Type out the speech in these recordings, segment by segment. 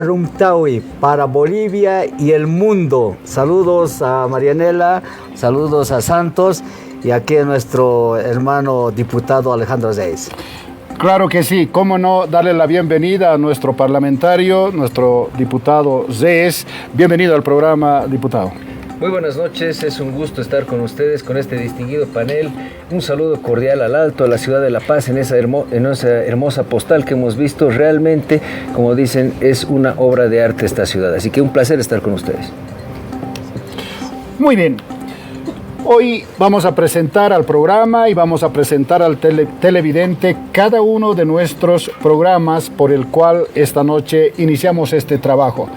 Rumtawi para Bolivia y el mundo. Saludos a Marianela, saludos a Santos y aquí a nuestro hermano diputado Alejandro Zeyes. Claro que sí, cómo no darle la bienvenida a nuestro parlamentario, nuestro diputado Zeyes. Bienvenido al programa, diputado. Muy buenas noches, es un gusto estar con ustedes, con este distinguido panel. Un saludo cordial al Alto, a la ciudad de La Paz, en esa hermosa postal que hemos visto. Realmente, como dicen, es una obra de arte esta ciudad. Así que un placer estar con ustedes. Muy bien. Hoy vamos a presentar al programa y vamos a presentar al televidente cada uno de nuestros programas por el cual esta noche iniciamos este trabajo.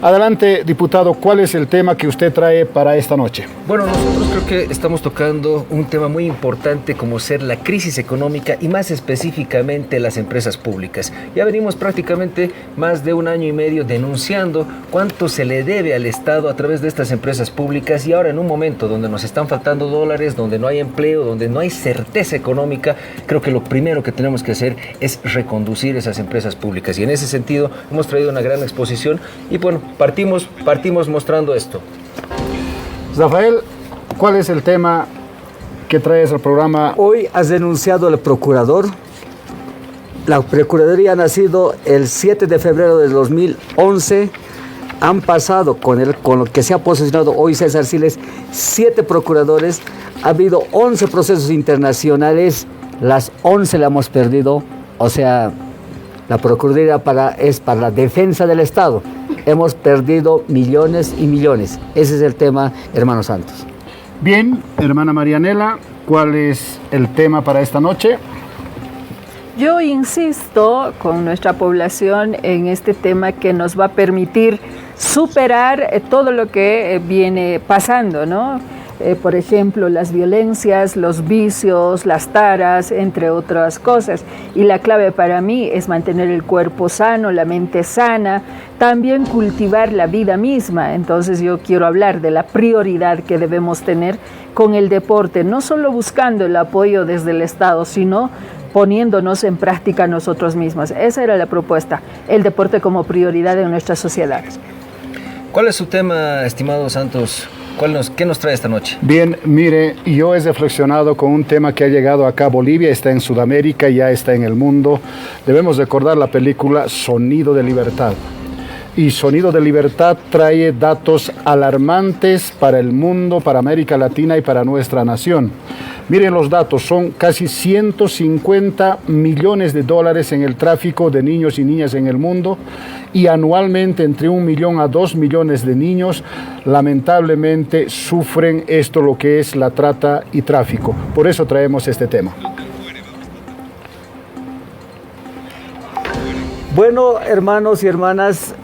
Adelante, diputado, ¿cuál es el tema que usted trae para esta noche? Bueno, nosotros creo que estamos tocando un tema muy importante como ser la crisis económica y más específicamente las empresas públicas. Ya venimos prácticamente más de un año y medio denunciando cuánto se le debe al Estado a través de estas empresas públicas y ahora en un momento donde nos están faltando dólares, donde no hay empleo, donde no hay certeza económica, creo que lo primero que tenemos que hacer es reconducir esas empresas públicas. Y en ese sentido hemos traído una gran exposición y bueno, partimos mostrando esto. Rafael, ¿cuál es el tema que traes al programa? Hoy has denunciado al procurador. La Procuraduría ha nacido el 7 de febrero del 2011. Han pasado con lo que se ha posicionado hoy César Siles, 7 procuradores. Ha habido 11 procesos internacionales, las 11 la hemos perdido. O sea, la Procuraduría es para la defensa del Estado. Hemos perdido millones y millones. Ese es el tema, hermano Santos. Bien, hermana Marianela, ¿cuál es el tema para esta noche? Yo insisto con nuestra población en este tema que nos va a permitir superar todo lo que viene pasando, ¿no? Por ejemplo, las violencias, los vicios, las taras, entre otras cosas. Y la clave para mí es mantener el cuerpo sano, la mente sana, también cultivar la vida misma. Entonces yo quiero hablar de la prioridad que debemos tener con el deporte, no solo buscando el apoyo desde el Estado, sino poniéndonos en práctica nosotros mismos. Esa era la propuesta, el deporte como prioridad en nuestra sociedad. ¿Cuál es su tema, estimado Santos? ¿Qué nos trae esta noche? Bien, mire, yo he reflexionado con un tema que ha llegado acá a Bolivia, está en Sudamérica, ya está en el mundo. Debemos recordar la película Sonido de Libertad. Y Sonido de Libertad trae datos alarmantes para el mundo, para América Latina y para nuestra nación. Miren los datos, son casi 150 millones de dólares en el tráfico de niños y niñas en el mundo y anualmente entre 1 millón a 2 millones de niños lamentablemente sufren esto, lo que es la trata y tráfico. Por eso traemos este tema. Bueno, hermanos y hermanas,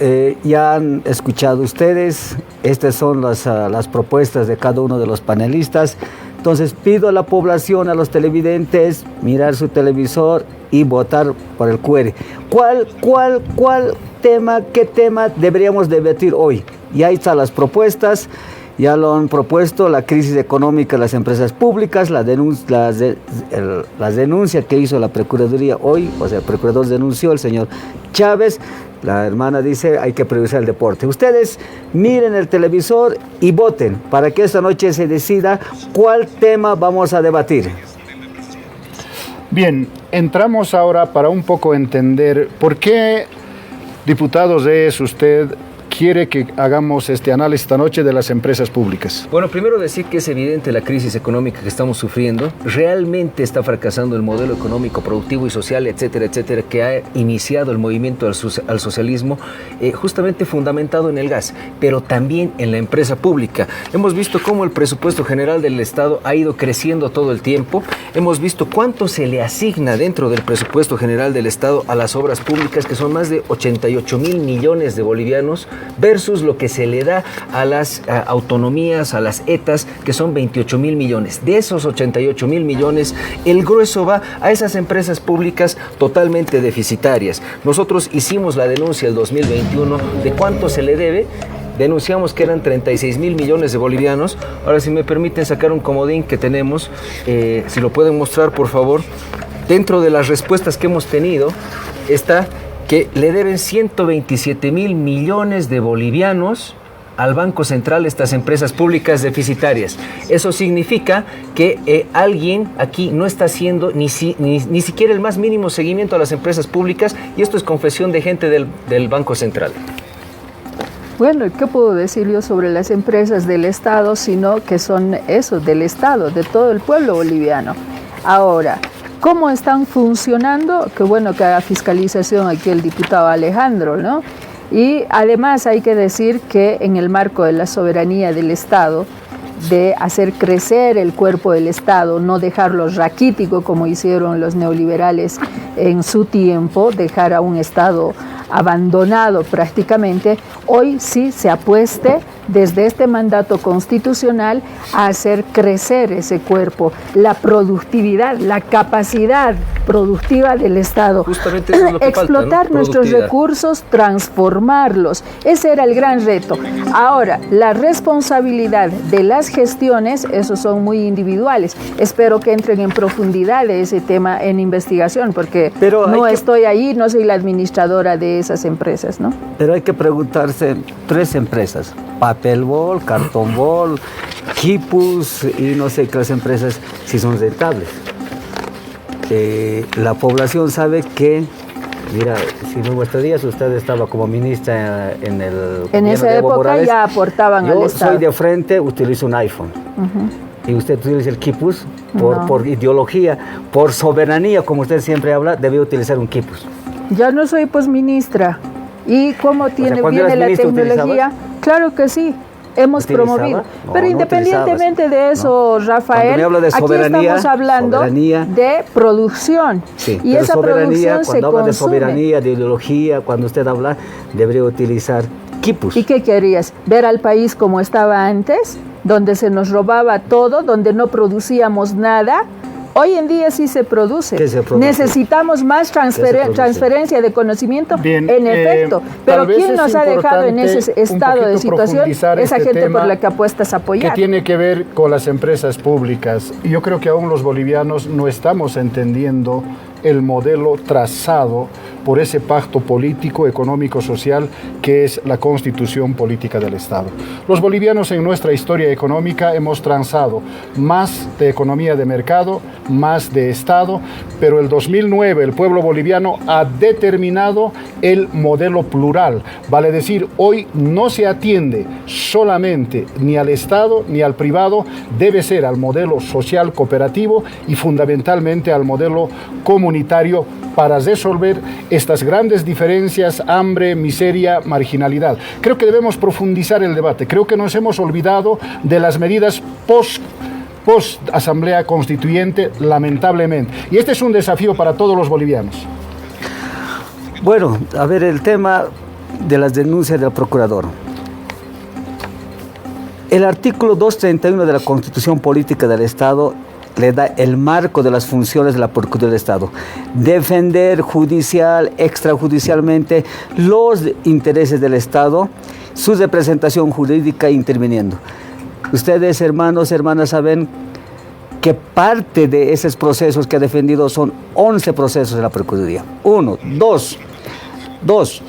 ya han escuchado ustedes, estas son las propuestas de cada uno de los panelistas. Entonces pido a la población, a los televidentes, mirar su televisor y votar por el QR. ¿Qué tema deberíamos debatir hoy? Y ahí están las propuestas. Ya lo han propuesto, la crisis económica de las empresas públicas, las denuncias que hizo la Procuraduría hoy, o sea, el procurador denunció, el señor Chávez, la hermana dice hay que priorizar el deporte. Ustedes miren el televisor y voten para que esta noche se decida cuál tema vamos a debatir. Bien, entramos ahora para un poco entender por qué, diputado Zeyes, usted quiere que hagamos este análisis esta noche de las empresas públicas. Bueno, primero decir que es evidente la crisis económica que estamos sufriendo. Realmente está fracasando el modelo económico, productivo y social, etcétera, etcétera, que ha iniciado el movimiento al socialismo, justamente fundamentado en el gas, pero también en la empresa pública. Hemos visto cómo el presupuesto general del Estado ha ido creciendo todo el tiempo. Hemos visto cuánto se le asigna dentro del presupuesto general del Estado a las obras públicas, que son más de 88.000 millones de bolivianos, versus lo que se le da a las autonomías, a las ETAs, que son 28.000 millones. De esos 88.000 millones, el grueso va a esas empresas públicas totalmente deficitarias. Nosotros hicimos la denuncia el 2021 de cuánto se le debe. Denunciamos que eran 36.000 millones de bolivianos. Ahora, si me permiten sacar un comodín que tenemos, si lo pueden mostrar, por favor. Dentro de las respuestas que hemos tenido está que le deben 127.000 millones de bolivianos al Banco Central estas empresas públicas deficitarias. Eso significa que alguien aquí no está haciendo ni siquiera el más mínimo seguimiento a las empresas públicas, y esto es confesión de gente del Banco Central. Bueno, ¿qué puedo decir yo sobre las empresas del Estado, sino que son eso, del Estado, de todo el pueblo boliviano? Ahora, ¿cómo están funcionando? Qué bueno que haga fiscalización aquí el diputado Alejandro, ¿no? Y además hay que decir que en el marco de la soberanía del Estado, de hacer crecer el cuerpo del Estado, no dejarlo raquítico como hicieron los neoliberales en su tiempo, dejar a un Estado abandonado prácticamente, hoy sí se apueste desde este mandato constitucional a hacer crecer ese cuerpo, la productividad, la capacidad productiva del Estado. Justamente eso es lo que explotar falta, ¿no? Nuestros recursos, transformarlos. Ese era el gran reto. Ahora, la responsabilidad de las gestiones, esos son muy individuales. Espero que entren en profundidad de ese tema en investigación, porque no estoy ahí, no soy la administradora de esas empresas, ¿no? Pero hay que preguntarse, 3 empresas, Papelbol, Cartonbol, Quipus y no sé qué las empresas si son rentables. La población sabe que, mira, si no vuestros días usted estaba como ministra en el en esa de Evo época Morales, ya aportaban al Estado. Yo soy de frente, utilizo un iPhone. Y usted utiliza el Quipus por ideología, por soberanía, como usted siempre habla, debe utilizar un Quipus. Ya no soy pues ministra. ¿Y cómo viene la tecnología? Claro que sí, hemos promovido. Pero independientemente de eso, Rafael, aquí estamos hablando de producción. Sí, y esa producción se cuando habla consume. de soberanía, de ideología, cuando usted habla, debería utilizar Quipus. ¿Y qué querías? ¿Ver al país como estaba antes? Donde se nos robaba todo, donde no producíamos nada. Hoy en día sí se produce. ¿Qué se produce? Necesitamos más transferencia de conocimiento, bien, en efecto. Pero ¿quién nos ha dejado en ese estado de situación? Esa gente por la que apuestas a apoyar. Que tiene que ver con las empresas públicas. Yo creo que aún los bolivianos no estamos entendiendo el modelo trazado por ese pacto político, económico, social que es la Constitución Política del Estado. Los bolivianos en nuestra historia económica hemos transado más de economía de mercado, más de Estado, pero el 2009 el pueblo boliviano ha determinado el modelo plural. Vale decir, hoy no se atiende solamente ni al Estado ni al privado, debe ser al modelo social cooperativo y fundamentalmente al modelo comunitario para resolver estas grandes diferencias, hambre, miseria, marginalidad. Creo que debemos profundizar el debate. Creo que nos hemos olvidado de las medidas post-asamblea constituyente, lamentablemente. Y este es un desafío para todos los bolivianos. Bueno, a ver, el tema de las denuncias del procurador. El artículo 231 de la Constitución Política del Estado le da el marco de las funciones de la Procuraduría del Estado. Defender judicial, extrajudicialmente los intereses del Estado, su representación jurídica interviniendo. Ustedes, hermanos, hermanas, saben que parte de esos procesos que ha defendido son 11 procesos de la Procuraduría. 1, 2.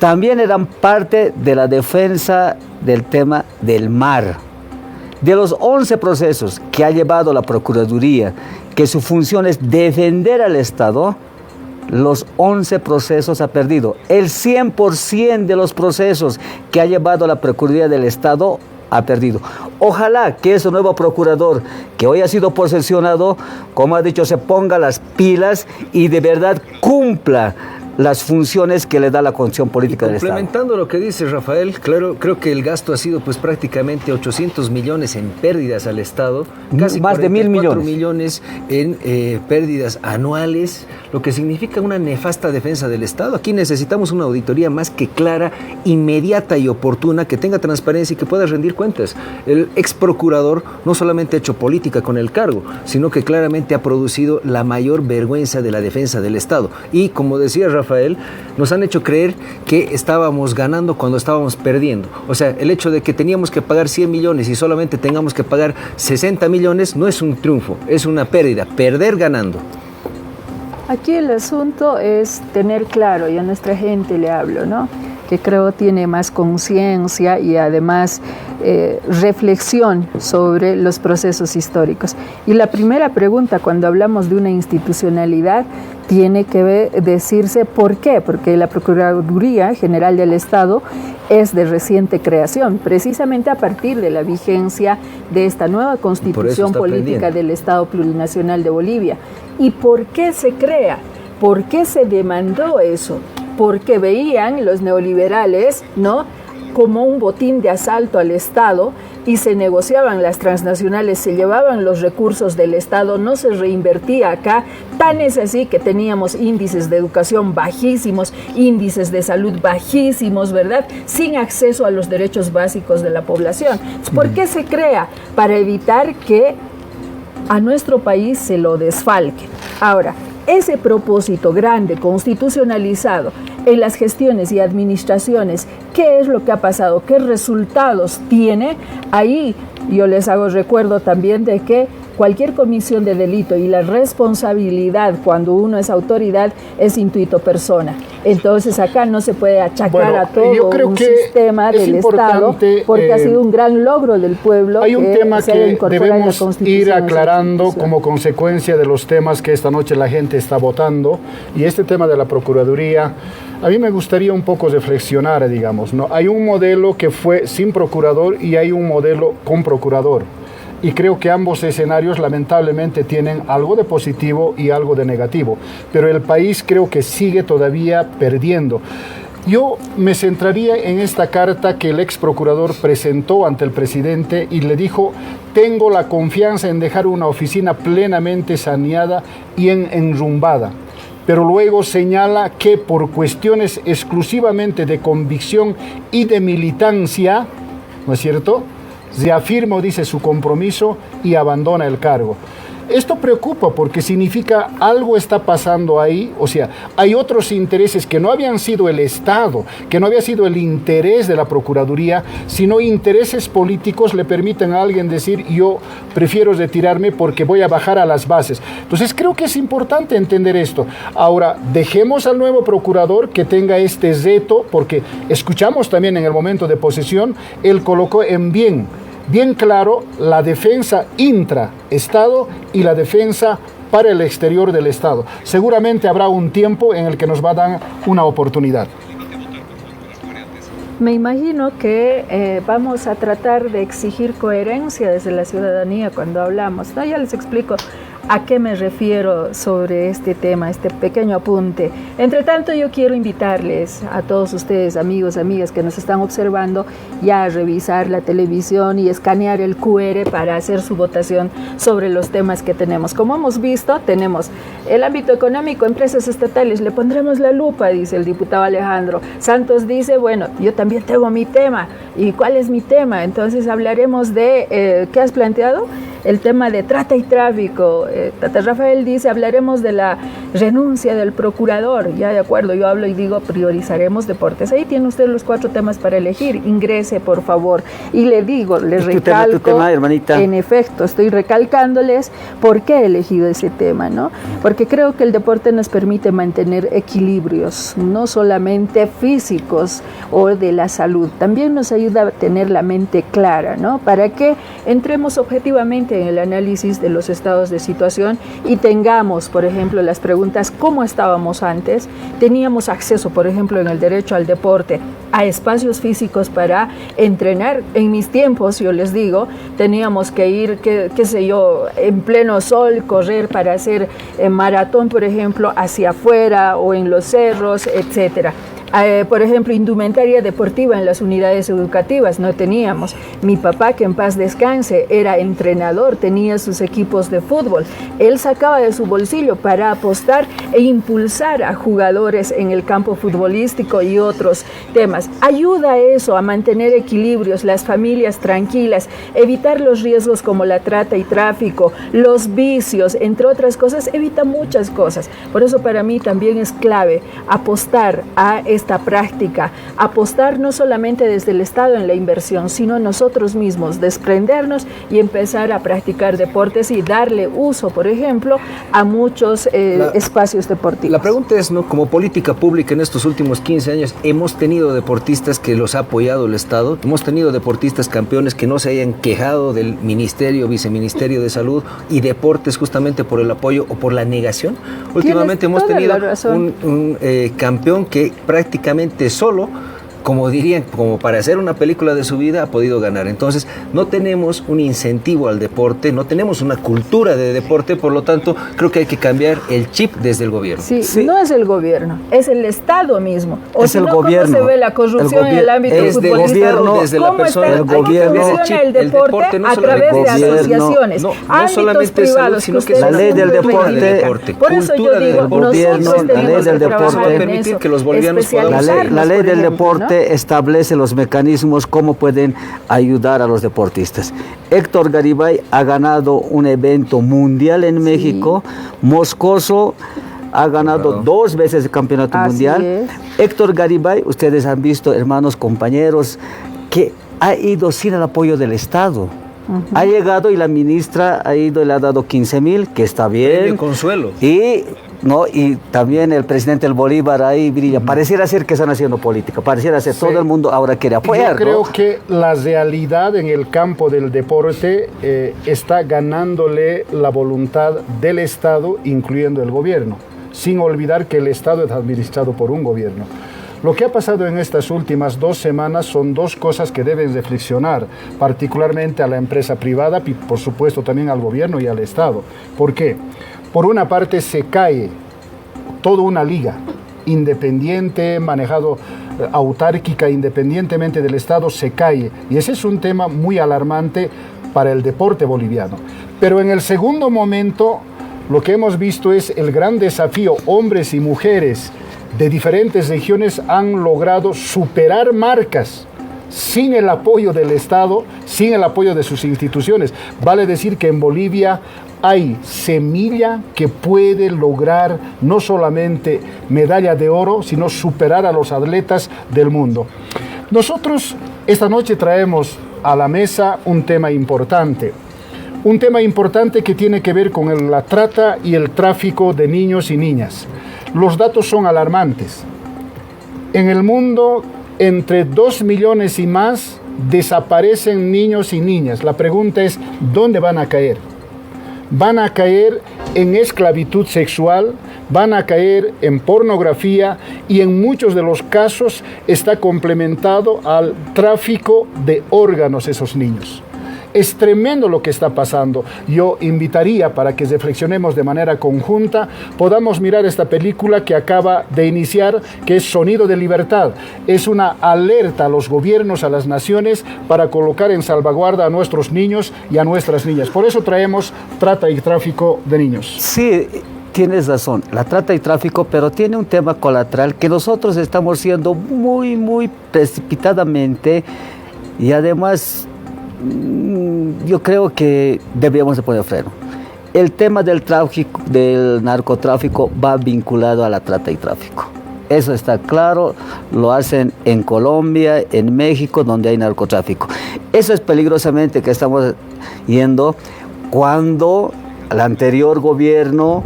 También eran parte de la defensa del tema del mar. De los 11 procesos que ha llevado la Procuraduría, que su función es defender al Estado, los 11 procesos ha perdido. El 100% de los procesos que ha llevado la Procuraduría del Estado ha perdido. Ojalá que ese nuevo procurador que hoy ha sido posesionado, como ha dicho, se ponga las pilas y de verdad cumpla las funciones que le da la Constitución Política del Estado. Complementando lo que dice Rafael, claro, creo que el gasto ha sido pues prácticamente 800 millones en pérdidas al Estado, casi más de 1.000 millones en pérdidas anuales, lo que significa una nefasta defensa del Estado. Aquí necesitamos una auditoría más que clara, inmediata y oportuna, que tenga transparencia y que pueda rendir cuentas. El ex procurador no solamente ha hecho política con el cargo, sino que claramente ha producido la mayor vergüenza de la defensa del Estado. Y como decía Rafael, nos han hecho creer que estábamos ganando cuando estábamos perdiendo. O sea, el hecho de que teníamos que pagar 100 millones y solamente tengamos que pagar 60 millones no es un triunfo, es una pérdida, perder ganando. Aquí el asunto es tener claro, y a nuestra gente le hablo, ¿no?, que creo tiene más conciencia y además reflexión sobre los procesos históricos. Y la primera pregunta cuando hablamos de una institucionalidad tiene que decirse ¿por qué? Porque la Procuraduría General del Estado es de reciente creación, precisamente a partir de la vigencia de esta nueva Constitución Política del Estado Plurinacional de Bolivia. ¿Y por qué se crea? ¿Por qué se demandó eso? Porque veían los neoliberales, ¿no?, como un botín de asalto al Estado y se negociaban las transnacionales, se llevaban los recursos del Estado, no se reinvertía acá. Tan es así que teníamos índices de educación bajísimos, índices de salud bajísimos, ¿verdad?, sin acceso a los derechos básicos de la población. ¿Por qué se crea? Para evitar que a nuestro país se lo desfalquen. Ahora, ese propósito grande, constitucionalizado en las gestiones y administraciones, ¿qué es lo que ha pasado? ¿Qué resultados tiene? Ahí yo les hago recuerdo también de que cualquier comisión de delito y la responsabilidad cuando uno es autoridad es intuito persona. Entonces acá no se puede achacar a todo un sistema del Estado porque ha sido un gran logro del pueblo. Hay un tema que debemos ir aclarando como consecuencia de los temas que esta noche la gente está votando, y este tema de la Procuraduría, a mí me gustaría un poco reflexionar, digamos, ¿no? Hay un modelo que fue sin procurador y hay un modelo con procurador. Y creo que ambos escenarios lamentablemente tienen algo de positivo y algo de negativo, pero el país creo que sigue todavía perdiendo. Yo me centraría en esta carta que el ex procurador presentó ante el presidente y le dijo: tengo la confianza en dejar una oficina plenamente saneada y enrumbada. Pero luego señala que por cuestiones exclusivamente de convicción y de militancia, ¿no es cierto?, reafirma o dice su compromiso y abandona el cargo. Esto preocupa porque significa algo está pasando ahí, o sea, hay otros intereses que no habían sido el Estado, que no había sido el interés de la Procuraduría, sino intereses políticos le permiten a alguien decir: yo prefiero retirarme porque voy a bajar a las bases. Entonces creo que es importante entender esto. Ahora, dejemos al nuevo procurador que tenga este reto, porque escuchamos también en el momento de posesión, él colocó en bien claro la defensa intra-Estado y la defensa para el exterior del Estado. Seguramente habrá un tiempo en el que nos va a dar una oportunidad. Me imagino que vamos a tratar de exigir coherencia desde la ciudadanía cuando hablamos, ¿no? Ya les explico a qué me refiero sobre este tema, este pequeño apunte. Entre tanto, yo quiero invitarles a todos ustedes, amigos, amigas que nos están observando, ya a revisar la televisión y escanear el QR para hacer su votación sobre los temas que tenemos. Como hemos visto, tenemos el ámbito económico, empresas estatales, le pondremos la lupa, dice el diputado Alejandro. Santos dice, bueno, yo también tengo mi tema. ¿Y cuál es mi tema? Entonces hablaremos de, ¿qué has planteado? El tema de trata y tráfico. Tata Rafael dice, hablaremos de la renuncia del procurador. Ya de acuerdo, yo hablo y digo, priorizaremos deportes. Ahí tiene usted los 4 temas para elegir. Ingrese, por favor. Y le digo, les recalco, tu tema, hermanita. En efecto, estoy recalcándoles por qué he elegido ese tema, ¿no? Porque creo que el deporte nos permite mantener equilibrios, no solamente físicos o de la salud. También nos ayuda a tener la mente clara, ¿no? Para que entremos objetivamente en el análisis de los estados de situación y tengamos, por ejemplo, las preguntas: ¿cómo estábamos antes? Teníamos acceso, por ejemplo, en el derecho al deporte, a espacios físicos para entrenar. En mis tiempos, yo les digo, teníamos que ir, qué sé yo, en pleno sol, correr para hacer maratón, por ejemplo, hacia afuera o en los cerros, etcétera. Por ejemplo, indumentaria deportiva en las unidades educativas no teníamos. Mi papá, que en paz descanse, era entrenador, tenía sus equipos de fútbol. Él sacaba de su bolsillo para apostar e impulsar a jugadores en el campo futbolístico y otros temas. Ayuda eso a mantener equilibrios, las familias tranquilas, evitar los riesgos como la trata y tráfico, los vicios, entre otras cosas, evita muchas cosas. Por eso para mí también es clave apostar a esta práctica, apostar no solamente desde el Estado en la inversión, sino nosotros mismos, desprendernos y empezar a practicar deportes y darle uso, por ejemplo, a muchos espacios deportivos. La pregunta es, ¿no? Como política pública en estos últimos 15 años, hemos tenido deportistas que los ha apoyado el Estado, hemos tenido deportistas campeones que no se hayan quejado del Ministerio, Viceministerio de Salud y Deportes justamente por el apoyo o por la negación. Últimamente hemos tenido un campeón que prácticamente solo, como dirían, como para hacer una película de su vida, ha podido ganar. Entonces, no tenemos un incentivo al deporte, no tenemos una cultura de deporte, por lo tanto, creo que hay que cambiar el chip desde el gobierno. Sí, no es el gobierno, es el Estado mismo. O es si el no, gobierno. ¿cómo se ve la corrupción en el ámbito futbolístico? Desde la persona, el gobierno, funciona el deporte no a través de asociaciones, no ámbitos solamente privados, salud, sino que la ley del deporte. Por eso yo digo, nosotros tenemos que trabajar en eso, que los bolivianos la ley del deporte establece los mecanismos cómo pueden ayudar a los deportistas. Héctor Garibay ha ganado un evento mundial en México, Moscoso ha ganado 2 veces el campeonato mundial. Héctor Garibay, ustedes han visto, hermanos, compañeros, que ha ido sin el apoyo del Estado. Ha llegado y la ministra ha ido y le ha dado 15,000, que está bien. Premio consuelo. Y también el presidente del Bolívar ahí brilla. Pareciera ser que están haciendo política, pareciera ser todo el mundo ahora quiere apoyar. Yo creo que la realidad en el campo del deporte está ganándole la voluntad del Estado, incluyendo el gobierno, sin olvidar que el Estado es administrado por un gobierno. Lo que ha pasado en estas últimas 2 semanas son 2 cosas que deben reflexionar, particularmente a la empresa privada y por supuesto también al gobierno y al Estado. ¿Por qué? Por una parte se cae toda una liga independiente, manejado autárquica, independientemente del Estado, se cae. Y ese es un tema muy alarmante para el deporte boliviano. Pero en el segundo momento, lo que hemos visto es el gran desafío. Hombres y mujeres de diferentes regiones han logrado superar marcas sin el apoyo del Estado, sin el apoyo de sus instituciones. Vale decir que en Bolivia hay semilla que puede lograr no solamente medalla de oro, sino superar a los atletas del mundo. Nosotros esta noche traemos a la mesa un tema importante que tiene que ver con la trata y el tráfico de niños y niñas. Los datos son alarmantes. En el mundo, entre 2 millones y más desaparecen niños y niñas. La pregunta es, ¿dónde van a caer? Van a caer en esclavitud sexual, van a caer en pornografía y en muchos de los casos está complementado al tráfico de órganos esos niños. Es tremendo lo que está pasando. Yo invitaría para que reflexionemos de manera conjunta, podamos mirar esta película que acaba de iniciar, que es Sonido de Libertad. Es una alerta a los gobiernos, a las naciones, para colocar en salvaguarda a nuestros niños y a nuestras niñas. Por eso traemos trata y tráfico de niños. Sí, tienes razón, la trata y tráfico, pero tiene un tema colateral que nosotros estamos siendo muy precipitadamente y además yo creo que deberíamos de poner freno. El tema del narcotráfico va vinculado a la trata y tráfico. Eso está claro, lo hacen en Colombia, en México, donde hay narcotráfico. Eso es peligrosamente que estamos yendo cuando el anterior gobierno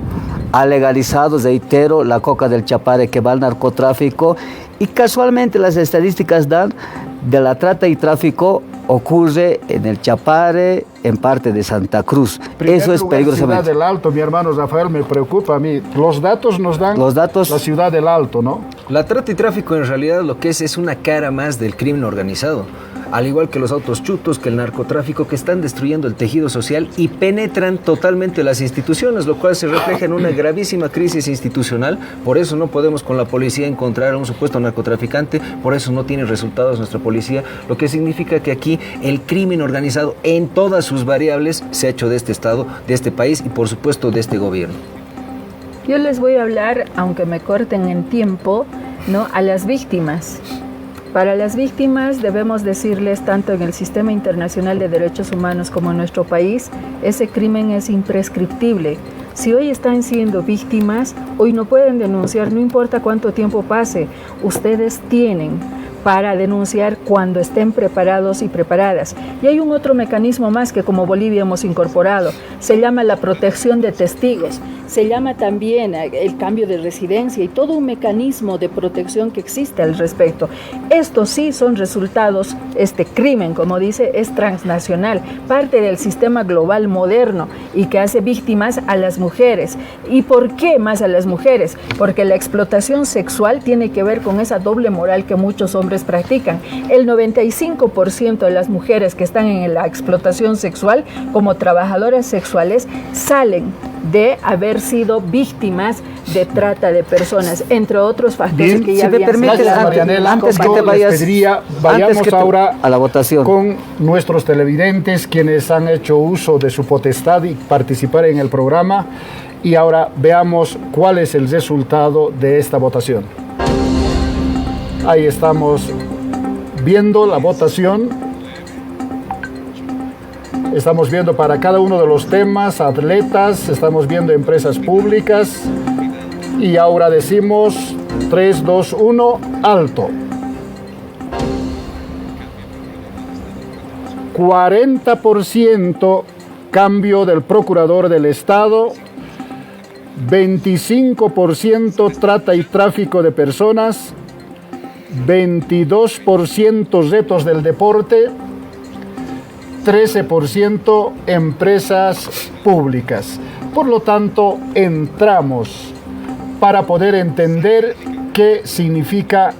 ha legalizado, reitero, la coca del Chapare que va al narcotráfico y casualmente las estadísticas dan de la trata y tráfico ocurre en el Chapare, en parte de Santa Cruz. Eso es peligrosamente. La Ciudad del Alto, mi hermano Rafael, me preocupa a mí. Los datos nos dan la Ciudad del Alto, ¿no? La trata y tráfico en realidad lo que es una cara más del crimen organizado. Al igual que los autos chutos, que el narcotráfico, que están destruyendo el tejido social y penetran totalmente las instituciones, lo cual se refleja en una gravísima crisis institucional. Por eso no podemos con la policía encontrar a un supuesto narcotraficante, por eso no tiene resultados nuestra policía, lo que significa que aquí el crimen organizado en todas sus variables se ha hecho de este Estado, de este país y por supuesto de este gobierno. Yo les voy a hablar, aunque me corten en tiempo, ¿no?, a las víctimas. Para las víctimas debemos decirles, tanto en el sistema internacional de derechos humanos como en nuestro país, ese crimen es imprescriptible. Si hoy están siendo víctimas, hoy no pueden denunciar, no importa cuánto tiempo pase, ustedes tienen para denunciar cuando estén preparados y preparadas. Y hay un otro mecanismo más que como Bolivia hemos incorporado, se llama la protección de testigos, se llama también el cambio de residencia y todo un mecanismo de protección que existe al respecto. Estos sí son resultados, este crimen, como dice, es transnacional, parte del sistema global moderno y que hace víctimas a las mujeres. ¿Y por qué más a las mujeres? Porque la explotación sexual tiene que ver con esa doble moral que muchos hombres practican. El 95% de las mujeres que están en la explotación sexual como trabajadoras sexuales salen de haber sido víctimas de trata de personas, entre otros factores. Bien, que ya si me habían permite, sido Marianela, antes que yo te les vayas, pediría, antes vayamos que te- ahora a la votación. con nuestros televidentes, quienes han hecho uso de su potestad y participar en el programa. Y ahora veamos cuál es el resultado de esta votación. Ahí estamos viendo la votación. Estamos viendo para cada uno de los temas, atletas, estamos viendo empresas públicas. Y ahora decimos 3, 2, 1, alto. 40% cambio del procurador del Estado, 25% trata y tráfico de personas, 22% retos del deporte, 13% empresas públicas. Por lo tanto, entramos para poder entender qué significa